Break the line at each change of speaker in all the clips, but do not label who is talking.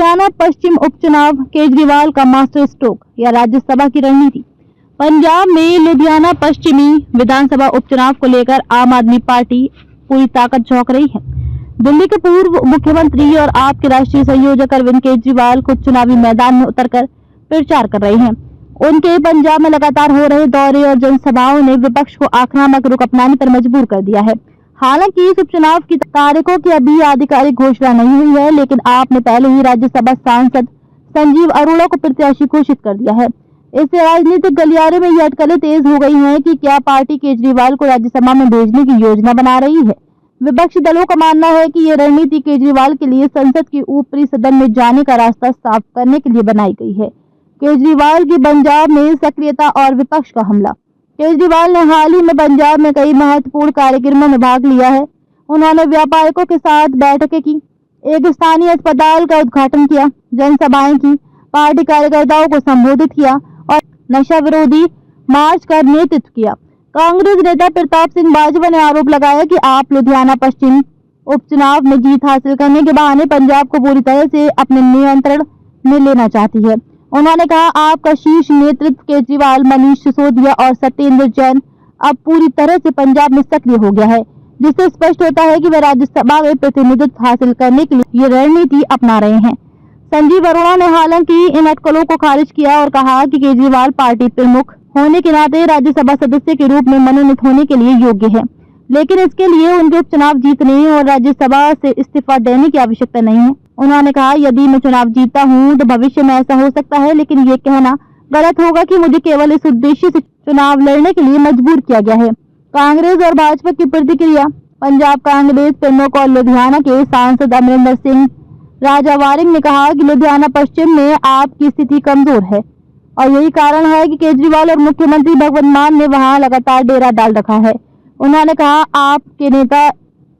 लुधियाना पश्चिम उपचुनाव केजरीवाल का master stroke या राज्यसभा की रणनीति। पंजाब में लुधियाना पश्चिमी विधानसभा उपचुनाव को लेकर आम आदमी पार्टी पूरी ताकत झोंक रही है। दिल्ली के पूर्व मुख्यमंत्री और आप के राष्ट्रीय संयोजक अरविंद केजरीवाल को चुनावी मैदान में उतरकर प्रचार कर रहे हैं। उनके पंजाब में लगातार हो रहे दौरे और जनसभाओं ने विपक्ष को आक्रामक रुख अपनाने पर मजबूर कर दिया है। हालांकि इस उपचुनाव की तारीखों की अभी आधिकारिक घोषणा नहीं हुई है, लेकिन आपने पहले ही राज्यसभा सांसद संजीव अरोड़ा को प्रत्याशी घोषित कर दिया है। इससे राजनीतिक गलियारे में ये अटकलें तेज हो गई हैं कि क्या पार्टी केजरीवाल को राज्यसभा में भेजने की योजना बना रही है। विपक्षी दलों का मानना है कि ये रणनीति केजरीवाल के लिए संसद के ऊपरी सदन में जाने का रास्ता साफ करने के लिए बनाई गई है। केजरीवाल की पंजाब में सक्रियता और विपक्ष का हमला। केजरीवाल ने हाल ही में पंजाब में कई महत्वपूर्ण कार्यक्रमों में भाग लिया है। उन्होंने व्यापारियों के साथ बैठकें की, एक स्थानीय अस्पताल का उद्घाटन किया, जनसभाएं की, पार्टी कार्यकर्ताओं को संबोधित किया और नशा विरोधी मार्च का नेतृत्व किया। कांग्रेस नेता प्रताप सिंह बाजवा ने आरोप लगाया कि आप लुधियाना पश्चिम उपचुनाव में जीत हासिल करने के बहाने पंजाब को पूरी तरह से अपने नियंत्रण में लेना चाहती है। उन्होंने कहा, आपका शीर्ष नेतृत्व केजरीवाल, मनीष सिसोदिया और सत्येंद्र जैन अब पूरी तरह से पंजाब में सक्रिय हो गया है, जिससे स्पष्ट होता है कि वे राज्यसभा में प्रतिनिधित्व हासिल करने के लिए ये रणनीति अपना रहे हैं। संजीव अरोड़ा ने हालांकि इन अटकलों को खारिज किया और कहा कि केजरीवाल पार्टी प्रमुख होने के नाते राज्यसभा सदस्य के रूप में मनोनीत होने के लिए योग्य है, लेकिन इसके लिए उनके उपचुनाव जीतने और राज्यसभा से इस्तीफा देने की आवश्यकता नहीं है। उन्होंने कहा, यदि मैं चुनाव जीतता हूं तो भविष्य में ऐसा हो सकता है, लेकिन ये कहना गलत होगा कि मुझे केवल इस उद्देश्य से चुनाव लड़ने के लिए मजबूर किया गया है। कांग्रेस और भाजपा की प्रतिक्रिया। पंजाब कांग्रेस प्रमुख और लुधियाना के सांसद अमरिंदर सिंह राजा वारिंग ने कहा कि लुधियाना पश्चिम में आपकी स्थिति कमजोर है और यही कारण है कि केजरीवाल और मुख्यमंत्री भगवंत मान ने वहां लगातार डेरा डाल रखा है। उन्होंने कहा, आपके नेता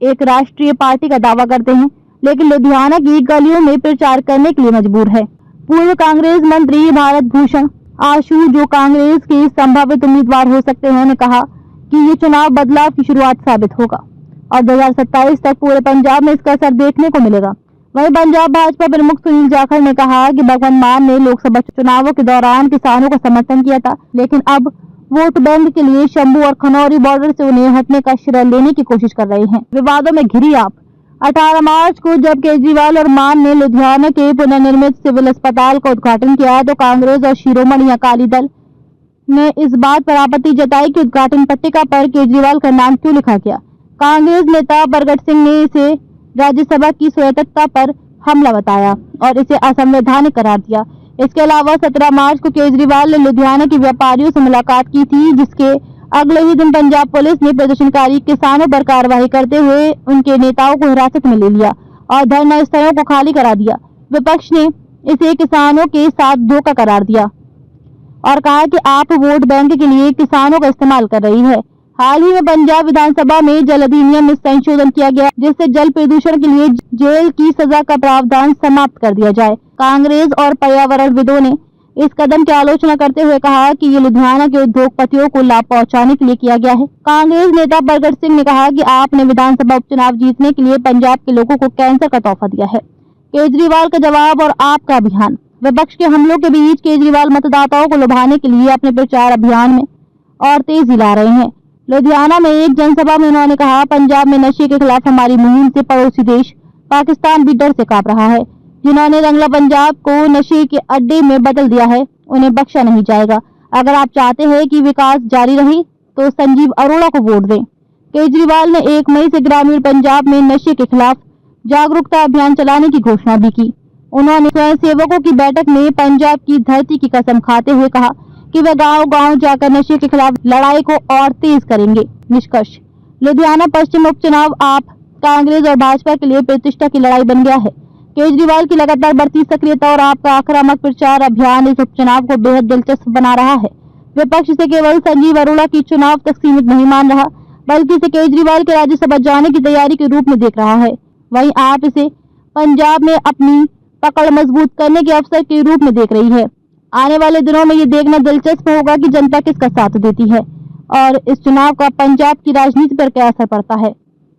एक राष्ट्रीय पार्टी का दावा करते हैं, लेकिन लुधियाना की गलियों में प्रचार करने के लिए मजबूर है। पूर्व कांग्रेस मंत्री भारत भूषण आशु, जो कांग्रेस के संभावित उम्मीदवार हो सकते हैं, ने कहा कि ये चुनाव बदलाव की शुरुआत साबित होगा और 2027 तक पूरे पंजाब में इसका असर देखने को मिलेगा। वहीं पंजाब भाजपा प्रमुख सुनील जाखड़ ने कहा कि भगवंत मान ने लोकसभा चुनावों के दौरान किसानों का समर्थन किया था, लेकिन अब वोट बैंक के लिए शंभू और खनौरी बॉर्डर से उन्हें हटने का श्रेय लेने की कोशिश कर रहे हैं। विवादों में घिरी आप। 18 मार्च को जब केजरीवाल और मान ने लुधियाना के पुनर्निर्मित सिविल अस्पताल का उद्घाटन किया तो कांग्रेस और शिरोमणि अकाली दल ने इस बात पर आपत्ति जताई कि उद्घाटन पट्टिका पर केजरीवाल का नाम क्यों लिखा गया। कांग्रेस नेता बरगट सिंह ने इसे राज्यसभा की स्वायत्तता पर हमला बताया और इसे असंवैधानिक करार दिया। इसके अलावा 17 मार्च को केजरीवाल ने लुधियाना के व्यापारियों से मुलाकात की थी, जिसके अगले ही दिन पंजाब पुलिस ने प्रदर्शनकारी किसानों पर कार्रवाई करते हुए उनके नेताओं को हिरासत में ले लिया और धरना स्थलों को खाली करा दिया। विपक्ष ने इसे किसानों के साथ धोखा करार दिया और कहा कि आप वोट बैंक के लिए किसानों का इस्तेमाल कर रही है। हाल ही में पंजाब विधानसभा में जल अधिनियम में संशोधन किया गया, जिससे जल प्रदूषण के लिए जेल की सजा का प्रावधान समाप्त कर दिया जाए। कांग्रेस और पर्यावरणविदों ने इस कदम की आलोचना करते हुए कहा कि ये लुधियाना के उद्योगपतियों को लाभ पहुंचाने के लिए किया गया है। कांग्रेस नेता बरगट सिंह ने कहा कि आपने विधानसभा उपचुनाव जीतने के लिए पंजाब के लोगों को कैंसर का तोहफा दिया है। केजरीवाल का जवाब और आपका अभियान। विपक्ष के हमलों के बीच केजरीवाल मतदाताओं को लुभाने के लिए अपने प्रचार अभियान में और तेजी ला रहे हैं। लुधियाना में एक जनसभा में उन्होंने कहा, पंजाब में नशे के खिलाफ हमारी मुहिम से पड़ोसी देश पाकिस्तान भी डर से कांप रहा है। जिन्होंने रंगला पंजाब को नशे के अड्डे में बदल दिया है, उन्हें बख्शा नहीं जाएगा। अगर आप चाहते हैं कि विकास जारी रहे तो संजीव अरोड़ा को वोट दें। केजरीवाल ने 1 मई से ग्रामीण पंजाब में नशे के खिलाफ जागरूकता अभियान चलाने की घोषणा भी की। उन्होंने स्वयंसेवकों की बैठक में पंजाब की धरती की कसम खाते हुए कहा कि वे गांव-गांव जाकर नशे के खिलाफ लड़ाई को और तेज करेंगे। निष्कर्ष, लुधियाना पश्चिम उपचुनाव आप, कांग्रेस और भाजपा के लिए प्रतिष्ठा की लड़ाई बन गया है। केजरीवाल की लगातार बढ़ती सक्रियता और आपका आक्रामक प्रचार अभियान इस उपचुनाव को बेहद दिलचस्प बना रहा है। विपक्ष इसे केवल संजीव अरोड़ा की चुनाव तक सीमित नहीं मान रहा, बल्कि इसे केजरीवाल के राज्यसभा जाने की तैयारी के रूप में देख रहा है। वहीं आप इसे पंजाब में अपनी पकड़ मजबूत करने के अवसर के रूप में देख रही है। आने वाले दिनों में ये देखना दिलचस्प होगा कि जनता किसका साथ देती है और इस चुनाव का पंजाब की राजनीति पर क्या असर पड़ता है।